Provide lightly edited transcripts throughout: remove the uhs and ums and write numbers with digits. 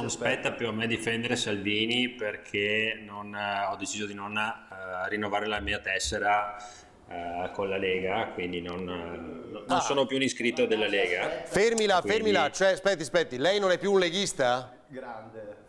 spetta più a me difendere Salvini perché ho deciso di non rinnovare la mia tessera con la Lega, quindi non sono più un iscritto della Lega. Fermila, Quindi cioè aspetti, lei non è più un leghista?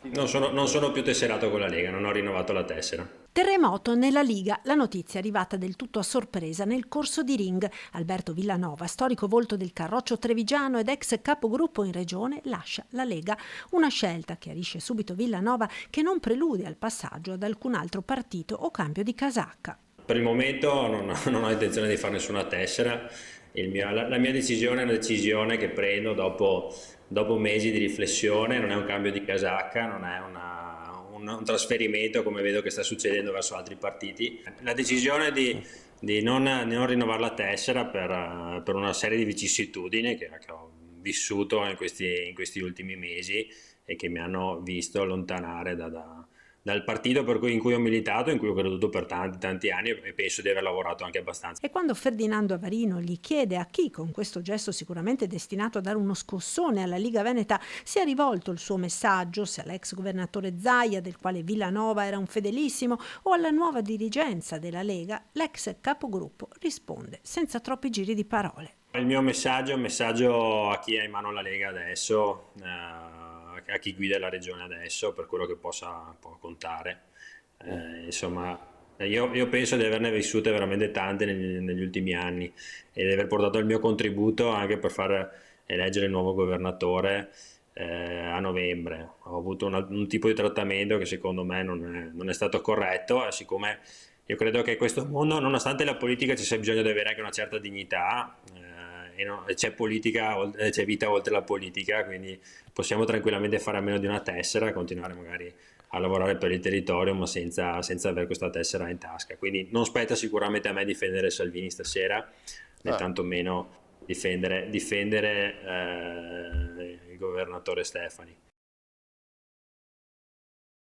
non sono più tesserato con la Lega, non ho rinnovato la tessera. Terremoto nella Liga, la notizia è arrivata del tutto a sorpresa nel corso di ring. Alberto Villanova, storico volto del Carroccio trevigiano ed ex capogruppo in regione, lascia la Lega. Una scelta, chiarisce subito Villanova, che non prelude al passaggio ad alcun altro partito o cambio di casacca. Per il momento non ho intenzione di fare nessuna tessera. La mia decisione è una decisione che prendo dopo mesi di riflessione, non è un cambio di casacca, non è un trasferimento come vedo che sta succedendo verso altri partiti. La decisione di non rinnovare la tessera per una serie di vicissitudini che ho vissuto in questi ultimi mesi e che mi hanno visto allontanare dal partito in cui ho militato, in cui ho creduto per tanti anni e penso di aver lavorato anche abbastanza. E quando Ferdinando Avarino gli chiede a chi, con questo gesto sicuramente destinato a dare uno scossone alla Liga Veneta, sia rivolto il suo messaggio, se all'ex governatore Zaia, del quale Villanova era un fedelissimo, o alla nuova dirigenza della Lega, l'ex capogruppo risponde senza troppi giri di parole. Il mio messaggio è un messaggio a chi ha in mano la Lega adesso, a chi guida la regione adesso, per quello che può contare. Insomma, io penso di averne vissute veramente tante negli ultimi anni e di aver portato il mio contributo anche per far eleggere il nuovo governatore a novembre. Ho avuto un tipo di trattamento che secondo me non è stato corretto, e siccome io credo che questo mondo, nonostante la politica, ci sia bisogno di avere anche una certa dignità, e c'è vita oltre la politica, quindi possiamo tranquillamente fare a meno di una tessera, continuare magari a lavorare per il territorio, ma senza avere questa tessera in tasca. Quindi non spetta sicuramente a me difendere Salvini stasera, né tantomeno difendere il governatore Stefani.